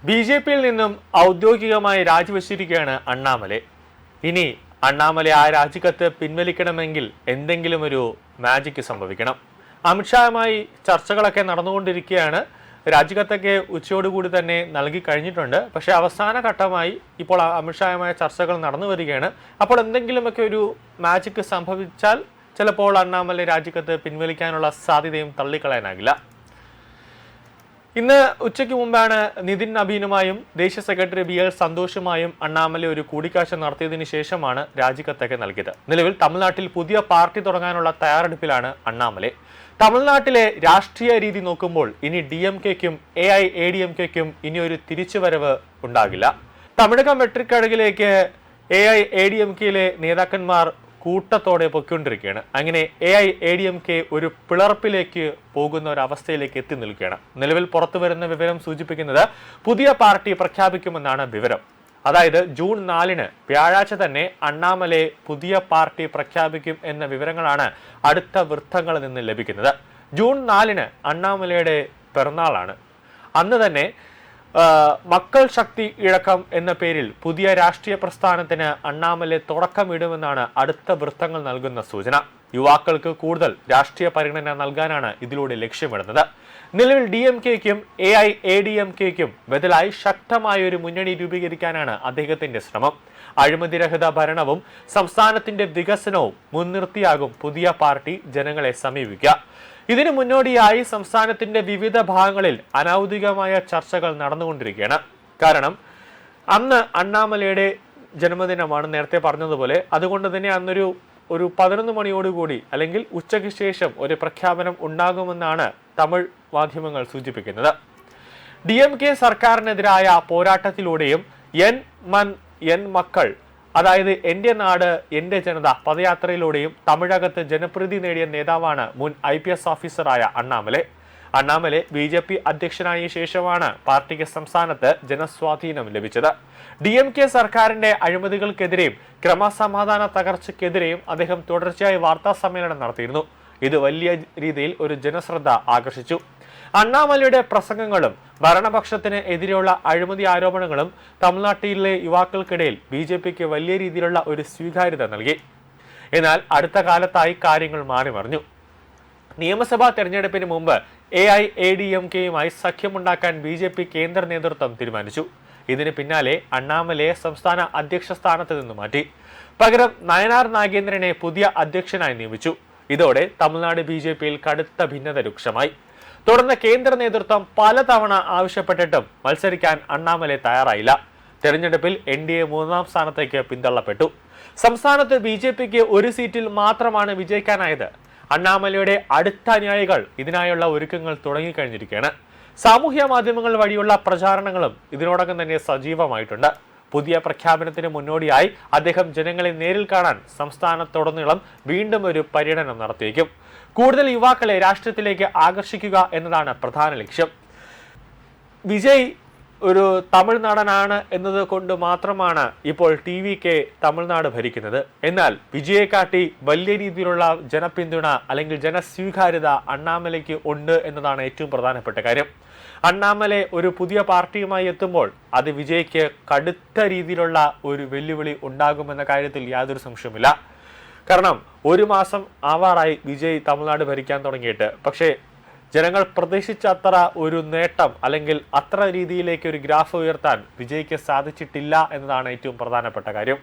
ബി.ജെ.പിയിൽ നിന്നും ഔദ്യോഗികമായി രാജിവെച്ചിരിക്കുകയാണ് അണ്ണാമലൈ. ഇനി അണ്ണാമലൈ ആ രാജിക്കത്ത് പിൻവലിക്കണമെങ്കിൽ എന്തെങ്കിലും ഒരു മാജിക് സംഭവിക്കണം. അമിത്ഷായുമായി ചർച്ചകളൊക്കെ നടന്നുകൊണ്ടിരിക്കുകയാണ്. രാജിക്കത്തൊക്കെ ഉച്ചയോടുകൂടി തന്നെ നൽകി കഴിഞ്ഞിട്ടുണ്ട്. പക്ഷേ അവസാന ഘട്ടമായി ഇപ്പോൾ അമിത്ഷായുമായ ചർച്ചകൾ നടന്നു വരികയാണ്. അപ്പോൾ എന്തെങ്കിലുമൊക്കെ ഒരു മാജിക് സംഭവിച്ചാൽ ചിലപ്പോൾ അണ്ണാമലൈ രാജിക്കത്ത് പിൻവലിക്കാനുള്ള സാധ്യതയും തള്ളിക്കളയാനാകില്ല. ഇന്ന് ഉച്ചയ്ക്ക് മുമ്പാണ് നിതിൻ നബീനുമായും ദേശീയ സെക്രട്ടറി BL സന്തോഷുമായും അണ്ണാമലൈ ഒരു കൂടിക്കാഴ്ച നടത്തിയതിനു ശേഷമാണ് രാജിക്കത്തൊക്കെ നൽകിയത്. നിലവിൽ തമിഴ്നാട്ടിൽ പുതിയ പാർട്ടി തുടങ്ങാനുള്ള തയ്യാറെടുപ്പിലാണ് അണ്ണാമലൈ. തമിഴ്നാട്ടിലെ രാഷ്ട്രീയ രീതി നോക്കുമ്പോൾ ഇനി DMKയ്ക്കും AIADMKയ്ക്കും ഇനി ഒരു തിരിച്ചുവരവ് ഉണ്ടാകില്ല. തമിഴകം വെട്ടിക്കഴകിലേക്ക് AIADMKയിലെ നേതാക്കന്മാർ കൂട്ടത്തോടെ പൊയ്ക്കൊണ്ടിരിക്കുകയാണ്. അങ്ങനെ AIADMK ഒരു പിളർപ്പിലേക്ക് പോകുന്ന ഒരു അവസ്ഥയിലേക്ക് എത്തി നിൽക്കുകയാണ്. നിലവിൽ പുറത്തു വരുന്ന വിവരം സൂചിപ്പിക്കുന്നത് പുതിയ പാർട്ടി പ്രഖ്യാപിക്കുമെന്നാണ് വിവരം. അതായത് ജൂൺ 4 വ്യാഴാഴ്ച തന്നെ അണ്ണാമലൈ പുതിയ പാർട്ടി പ്രഖ്യാപിക്കും എന്ന വിവരങ്ങളാണ് അടുത്ത വൃത്തങ്ങളിൽ നിന്ന് ലഭിക്കുന്നത്. ജൂൺ 4 അണ്ണാമലൈയുടെ പിറന്നാളാണ്. അന്ന് തന്നെ മക്കൾ ശക്തി ഇഴക്കം എന്ന പേരിൽ പുതിയ രാഷ്ട്രീയ പ്രസ്ഥാനത്തിന് അണ്ണാമലൈ തുടക്കമിടുമെന്നാണ് അടുത്ത വൃത്തങ്ങൾ നൽകുന്ന സൂചന. യുവാക്കൾക്ക് കൂടുതൽ രാഷ്ട്രീയ പരിഗണന നൽകാനാണ് ഇതിലൂടെ ലക്ഷ്യമിടുന്നത്. നിലവിൽ DMKയ്ക്കും AIADMKയ്ക്കും ബദലായി ശക്തമായ ഒരു മുന്നണി രൂപീകരിക്കാനാണ് അദ്ദേഹത്തിന്റെ ശ്രമം. അഴിമതിരഹിത ഭരണവും സംസ്ഥാനത്തിന്റെ വികസനവും മുൻനിർത്തിയാകും പുതിയ പാർട്ടി ജനങ്ങളെ സമീപിക്കുക. ഇതിനു മുന്നോടിയായി സംസ്ഥാനത്തിന്റെ വിവിധ ഭാഗങ്ങളിൽ അനൗദ്യോഗികമായ ചർച്ചകൾ നടന്നുകൊണ്ടിരിക്കുകയാണ്. കാരണം അന്ന് അണ്ണാമലൈയുടെ ജന്മദിനമാണ്, നേരത്തെ പറഞ്ഞതുപോലെ. അതുകൊണ്ട് തന്നെ അന്നൊരു 11 മണിയോടുകൂടി അല്ലെങ്കിൽ ഉച്ചയ്ക്ക് ശേഷം ഒരു പ്രഖ്യാപനം ഉണ്ടാകുമെന്നാണ് തമിഴ് മാധ്യമങ്ങൾ സൂചിപ്പിക്കുന്നത്. DMK സർക്കാരിനെതിരായ പോരാട്ടത്തിലൂടെയും എൻ മൻ എൻ മക്കൾ, അതായത് എന്റെ നാട് എന്റെ ജനത പദയാത്രയിലൂടെയും തമിഴകത്ത് ജനപ്രീതി നേടിയ നേതാവാണ് മുൻ IPS ഓഫീസറായ അണ്ണാമലൈ. അണ്ണാമലൈ BJP അധ്യക്ഷനായ ശേഷമാണ് പാർട്ടിക്ക് സംസ്ഥാനത്ത് ജനസ്വാധീനം ലഭിച്ചത്. DMK സർക്കാരിന്റെ അഴിമതികൾക്കെതിരെയും ക്രമസമാധാന തകർച്ചയ്ക്കെതിരെയും അദ്ദേഹം തുടർച്ചയായി വാർത്താ സമ്മേളനം നടത്തിയിരുന്നു. ഇത് വലിയ രീതിയിൽ ഒരു ജനശ്രദ്ധ ആകർഷിച്ചു. അണ്ണാമലൈയുടെ പ്രസംഗങ്ങളും ഭരണപക്ഷത്തിന് എതിരെയുള്ള അഴിമതി ആരോപണങ്ങളും തമിഴ്നാട്ടിലെ യുവാക്കൾക്കിടയിൽ BJPക്ക് വലിയ രീതിയിലുള്ള ഒരു സ്വീകാര്യത നൽകി. എന്നാൽ അടുത്ത കാലത്തായി കാര്യങ്ങൾ മാറിമറിഞ്ഞു. നിയമസഭാ തെരഞ്ഞെടുപ്പിന് മുമ്പ് AIADMKയുമായി സഖ്യമുണ്ടാക്കാൻ BJP കേന്ദ്ര നേതൃത്വം തീരുമാനിച്ചു. ഇതിന് പിന്നാലെ അണ്ണാമലൈയെ സംസ്ഥാന അധ്യക്ഷ സ്ഥാനത്ത് നിന്ന് മാറ്റി. പകരം നയനാർ നാഗേന്ദ്രനെ പുതിയ അധ്യക്ഷനായി നിയമിച്ചു. ഇതോടെ തമിഴ്നാട് BJPയിൽ കടുത്ത ഭിന്നത രൂക്ഷമായി. തുടർന്ന് കേന്ദ്ര നേതൃത്വം പലതവണ ആവശ്യപ്പെട്ടിട്ടും മത്സരിക്കാൻ അണ്ണാമലൈ തയ്യാറായില്ല. തെരഞ്ഞെടുപ്പിൽ NDA 3ാം സ്ഥാനത്തേക്ക് പിന്തള്ളപ്പെട്ടു. സംസ്ഥാനത്ത് BJPക്ക് ഒരു സീറ്റിൽ മാത്രമാണ് വിജയിക്കാനായത്. അണ്ണാമലൈയുടെ അടുത്ത അനുയായികൾ ഇതിനായുള്ള ഒരുക്കങ്ങൾ തുടങ്ങിക്കഴിഞ്ഞിരിക്കുകയാണ്. സാമൂഹ്യ മാധ്യമങ്ങൾ വഴിയുള്ള പ്രചാരണങ്ങളും ഇതിനോടകം തന്നെ സജീവമായിട്ടുണ്ട്. പുതിയ പ്രഖ്യാപനത്തിന് മുന്നോടിയായി അദ്ദേഹം ജനങ്ങളെ നേരിൽ കാണാൻ സംസ്ഥാനത്തുടനീളം വീണ്ടും ഒരു പര്യടനം നടത്തിയേക്കും. കൂടുതൽ യുവാക്കളെ രാഷ്ട്രീയത്തിലേക്ക് ആകർഷിക്കുക എന്നതാണ് പ്രധാന ലക്ഷ്യം. വിജയ് ഒരു തമിഴ് നടനാണ് എന്നത് കൊണ്ട് മാത്രമാണ് ഇപ്പോൾ TVK തമിഴ്നാട് ഭരിക്കുന്നത്. എന്നാൽ വിജയെ കാട്ടി വലിയ രീതിയിലുള്ള ജനപിന്തുണ അല്ലെങ്കിൽ ജനസ്വീകാര്യത അണ്ണാമലൈക്ക് ഉണ്ട് എന്നതാണ് ഏറ്റവും പ്രധാനപ്പെട്ട കാര്യം. അണ്ണാമലൈ ഒരു പുതിയ പാർട്ടിയുമായി എത്തുമ്പോൾ അത് വിജയ്ക്ക് കടുത്ത രീതിയിലുള്ള ഒരു വെല്ലുവിളി ഉണ്ടാകുമെന്ന കാര്യത്തിൽ യാതൊരു സംശയവുമില്ല. കാരണം 1 മാസം ആവാറായി വിജയ് തമിഴ്നാട് ഭരിക്കാൻ തുടങ്ങിയിട്ട്. പക്ഷേ ജനങ്ങൾ പ്രതീക്ഷിച്ച അത്ര ഒരു നേട്ടം അല്ലെങ്കിൽ അത്ര രീതിയിലേക്ക് ഒരു ഗ്രാഫ് ഉയർത്താൻ വിജയ്ക്ക് സാധിച്ചിട്ടില്ല എന്നതാണ് ഏറ്റവും പ്രധാനപ്പെട്ട കാര്യം.